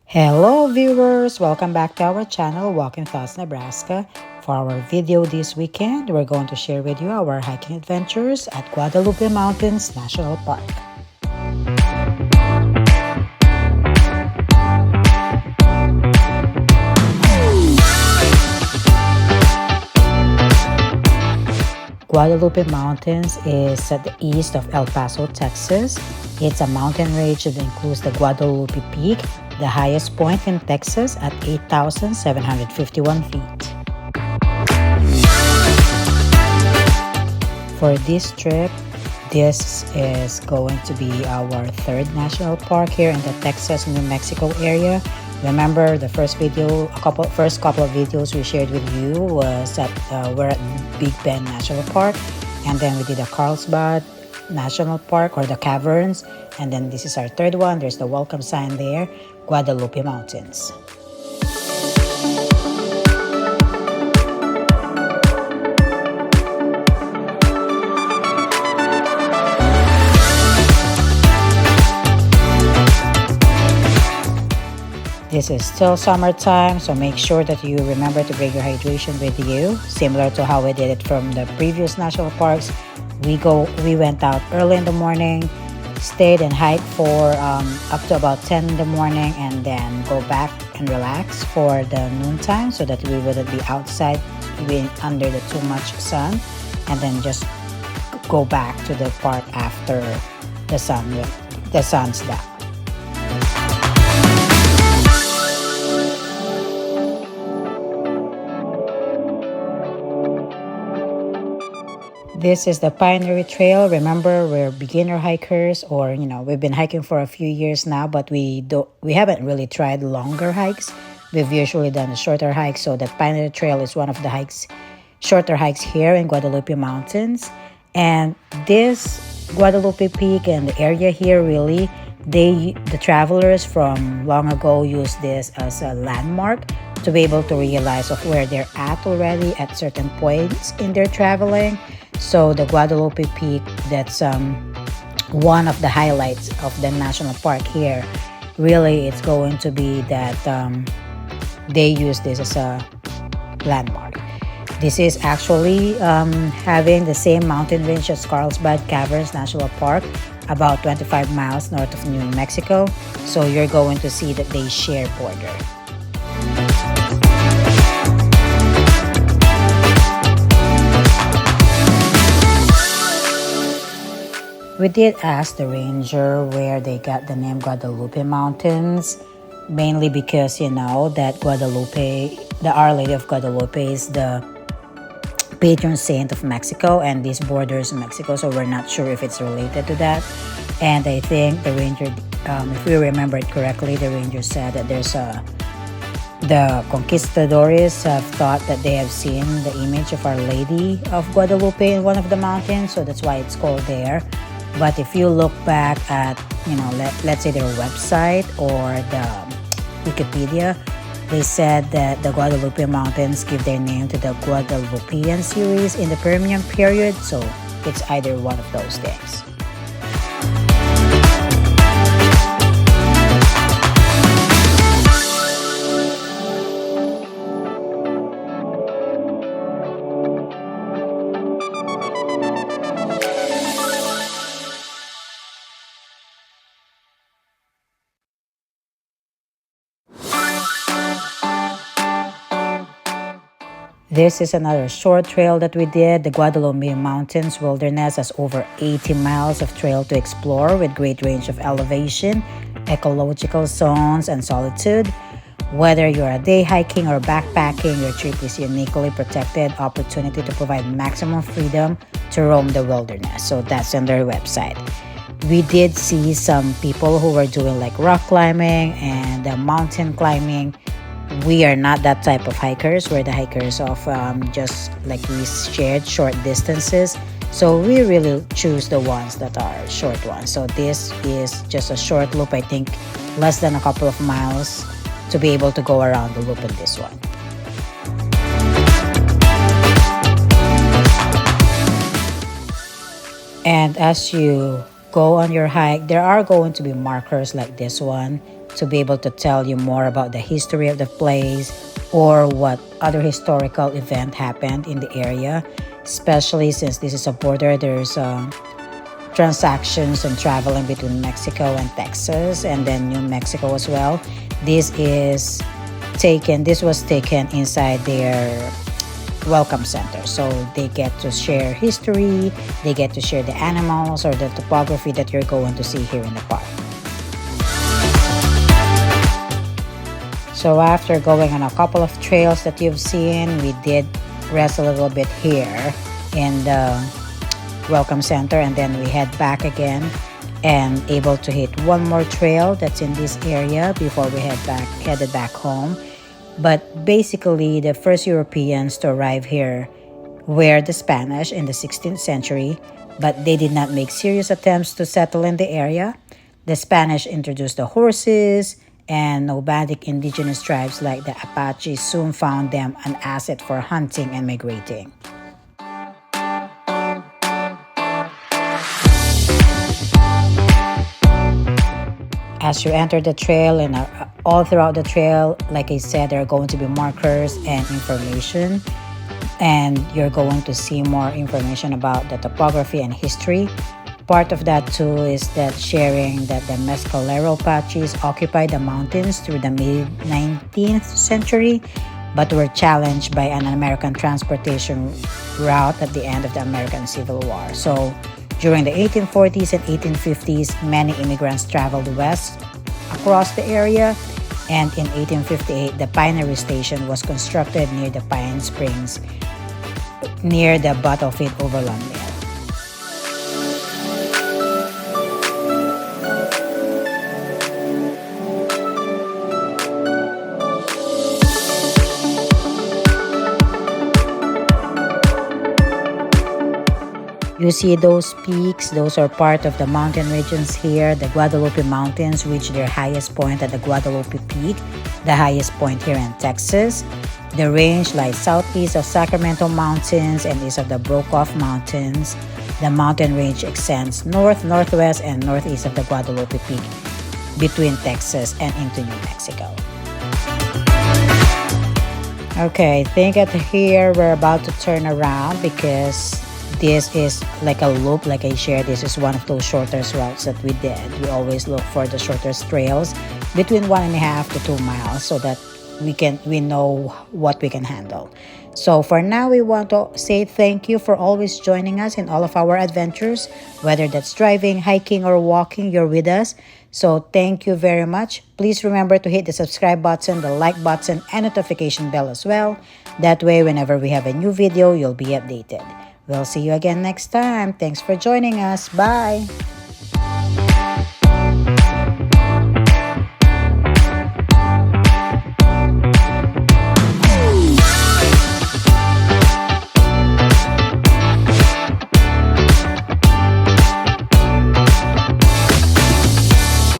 Hello viewers, welcome back to our channel Walking Thoughts Nebraska. For our video this weekend, we're going to share with you our hiking adventures at Guadalupe Mountains National Park. Guadalupe Mountains is at the east of El Paso, Texas. It's a mountain range that includes the Guadalupe Peak, the highest point in Texas at 8,751 feet. For this trip, this is going to be our third national park here in the Texas-New Mexico area. Remember the first couple of videos we shared with you was we're at Big Bend National Park, and then we did a Carlsbad National Park or the Caverns, and then this is our third one. There's the welcome sign there, Guadalupe Mountains. This is still summertime, so make sure that you remember to bring your hydration with you. Similar to how we did it from the previous national parks, we went out early in the morning, stayed and hiked for up to about 10 in the morning, and then go back and relax for the noontime so that we wouldn't be outside being under the too much sun, and then just go back to the park after the sun's down. This is the Pioneer Trail. Remember, we're beginner hikers, or we've been hiking for a few years now, but we haven't really tried longer hikes. We've usually done the shorter hikes, so the Pioneer Trail is one of the shorter hikes here in Guadalupe Mountains. And this Guadalupe Peak and the area here, really, the travelers from long ago use this as a landmark to be able to realize of where they're at already at certain points in their traveling. So the Guadalupe Peak, that's one of the highlights of the national park here. Really, it's going to be that they use this as a landmark. This is actually having the same mountain range as Carlsbad Caverns National Park, about 25 miles north of New Mexico. So you're going to see that they share border. We did ask the ranger where they got the name Guadalupe Mountains, mainly because that Guadalupe, the Our Lady of Guadalupe, is the patron saint of Mexico, and this borders Mexico, so we're not sure if it's related to that. And I think the ranger, if we remember it correctly, the ranger said that the conquistadores have thought that they have seen the image of Our Lady of Guadalupe in one of the mountains, so that's why it's called there. But if you look back at, let's say their website or the Wikipedia, they said that the Guadalupe Mountains give their name to the Guadalupean series in the Permian period, so it's either one of those things. This is another short trail that we did. The Guadalupe Mountains Wilderness has over 80 miles of trail to explore with great range of elevation, ecological zones, and solitude. Whether you're a day hiking or backpacking, your trip is uniquely protected opportunity to provide maximum freedom to roam the wilderness. So that's on their website. We did see some people who were doing like rock climbing and mountain climbing. We are not that type of hikers. We're the hikers of just like we shared short distances. So we really choose the ones that are short ones. So this is just a short loop, I think less than a couple of miles to be able to go around the loop in this one. And as you go on your hike, there are going to be markers like this one to be able to tell you more about the history of the place or what other historical event happened in the area, especially since this is a border. There's transactions and traveling between Mexico and Texas and then New Mexico as well. This was taken inside their welcome center, so they get to share history, they get to share the animals or the topography that you're going to see here in the park. So after going on a couple of trails that you've seen, we did rest a little bit here in the welcome center, and then we head back again and able to hit one more trail that's in this area before we headed back home. But basically, the first Europeans to arrive here were the Spanish in the 16th century, but they did not make serious attempts to settle in the area. The Spanish introduced the horses, and nomadic indigenous tribes like the Apaches soon found them an asset for hunting and migrating. As you enter the trail and all throughout the trail, like I said, there are going to be markers and information, and you're going to see more information about the topography and history. Part of that too is that sharing that the Mescalero Apaches occupied the mountains through the mid-19th century, but were challenged by an American transportation route at the end of the American Civil War. So during the 1840s and 1850s, many immigrants traveled west across the area, and in 1858, the Pinery Station was constructed near the Pine Springs, near the Battlefield Overland Mill. You see those peaks, those are part of the mountain regions here. The Guadalupe Mountains reach their highest point at the Guadalupe Peak, the highest point here in Texas. The range lies southeast of Sacramento Mountains and east of the Brokoff Mountains. The mountain range extends north, northwest, and northeast of the Guadalupe Peak between Texas and into New Mexico. Okay, I think at here we're about to turn around because this is like a loop, like I shared. This is one of those shortest routes that we did. We always look for the shortest trails between 1.5 to 2 miles so that we know what we can handle. So for now, we want to say thank you for always joining us in all of our adventures, whether that's driving, hiking, or walking, you're with us. So thank you very much. Please remember to hit the subscribe button, the like button, and notification bell as well. That way, whenever we have a new video, you'll be updated. We'll see you again next time. Thanks for joining us. Bye.